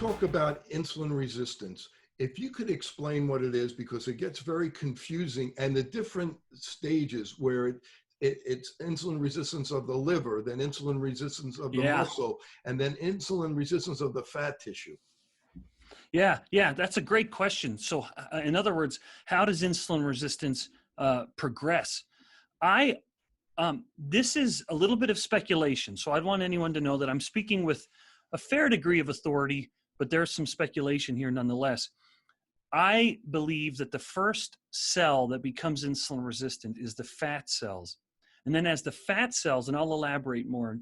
talk about insulin resistance. If you could explain what it is, because it gets very confusing, and the different stages where it's insulin resistance of the liver, then insulin resistance of the Yeah. muscle, and then insulin resistance of the fat tissue. Yeah, that's a great question. So, in other words, how does insulin resistance progress? This is a little bit of speculation. So, I'd want anyone to know that I'm speaking with a fair degree of authority, but there's some speculation here nonetheless. I believe that the first cell that becomes insulin resistant is the fat cells. And then as the fat cells, and I'll elaborate more,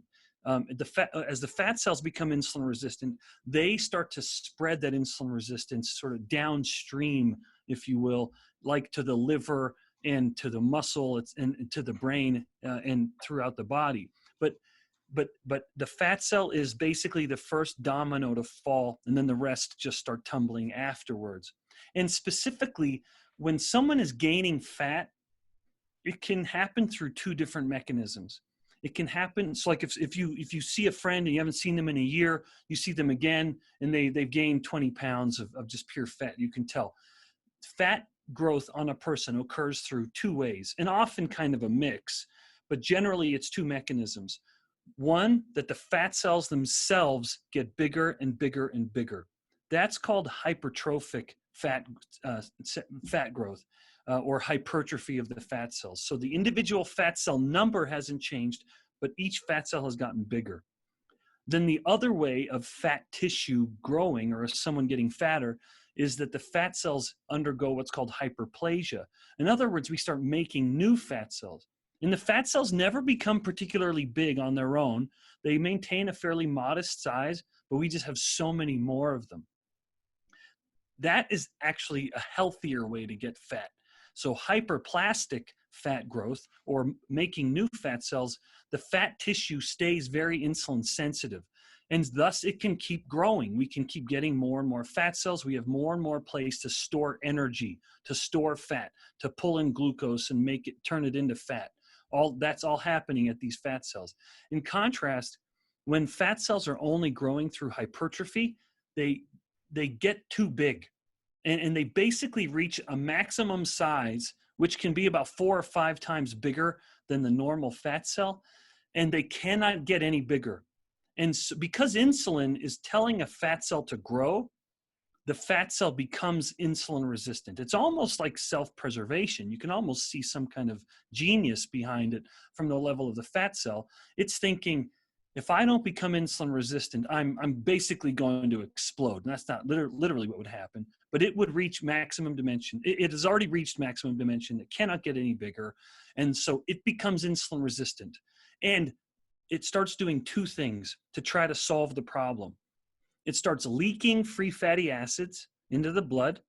as the fat cells become insulin resistant, they start to spread that insulin resistance sort of downstream, if you will, like to the liver and to the muscle and to the brain and throughout the body. But the fat cell is basically the first domino to fall, and then the rest just start tumbling afterwards. And specifically, when someone is gaining fat, it can happen through two different mechanisms. It can happen, it's like if you see a friend and you haven't seen them in a year, you see them again and they've gained 20 pounds of just pure fat. You can tell. Fat growth on a person occurs through two ways, and often kind of a mix, but generally it's two mechanisms. One, that the fat cells themselves get bigger and bigger and bigger. That's called hypertrophic fat growth or hypertrophy of the fat cells. So the individual fat cell number hasn't changed, but each fat cell has gotten bigger. Then the other way of fat tissue growing, or someone getting fatter, is that the fat cells undergo what's called hyperplasia. In other words, we start making new fat cells. And the fat cells never become particularly big on their own. They maintain a fairly modest size, but we just have so many more of them. That is actually a healthier way to get fat. So hyperplastic fat growth, or making new fat cells, the fat tissue stays very insulin sensitive, and thus it can keep growing. We can keep getting more and more fat cells. We have more and more place to store energy, to store fat, to pull in glucose and turn it into fat. That's all happening at these fat cells. In contrast, when fat cells are only growing through hypertrophy, they get too big, and they basically reach a maximum size, which can be about 4 or 5 times bigger than the normal fat cell, and they cannot get any bigger. And so, because insulin is telling a fat cell to grow, the fat cell becomes insulin resistant. It's almost like self-preservation. You can almost see some kind of genius behind it from the level of the fat cell. It's thinking, if I don't become insulin resistant, I'm basically going to explode. And that's not literally what would happen, but it would reach maximum dimension. It has already reached maximum dimension. It cannot get any bigger. And so it becomes insulin resistant. And it starts doing two things to try to solve the problem. It starts leaking free fatty acids into the blood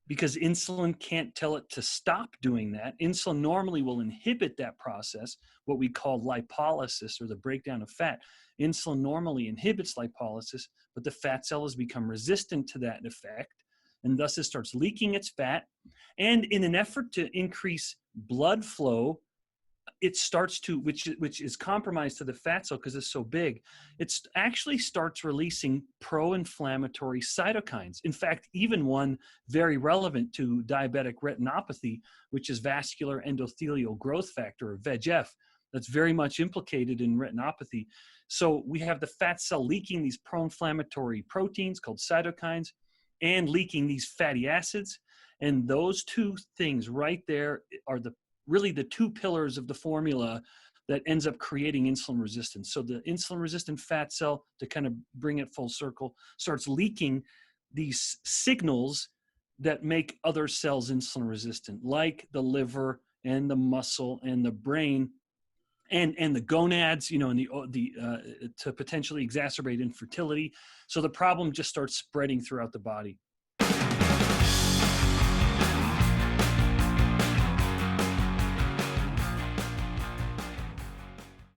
because insulin can't tell it to stop doing that. Insulin normally will inhibit that process, what we call lipolysis, or the breakdown of fat. Insulin normally inhibits lipolysis, but the fat cell has become resistant to that effect, and thus it starts leaking its fat. And in an effort to increase blood flow, it starts to, which is compromised to the fat cell because it's so big, it actually starts releasing pro-inflammatory cytokines. In fact, even one very relevant to diabetic retinopathy, which is vascular endothelial growth factor, or VEGF, that's very much implicated in retinopathy. So we have the fat cell leaking these pro-inflammatory proteins called cytokines and leaking these fatty acids. And those two things right there are really the two pillars of the formula that ends up creating insulin resistance. So the insulin resistant fat cell, to kind of bring it full circle, starts leaking these signals that make other cells insulin resistant, like the liver and the muscle and the brain and the gonads, and to potentially exacerbate infertility. So the problem just starts spreading throughout the body.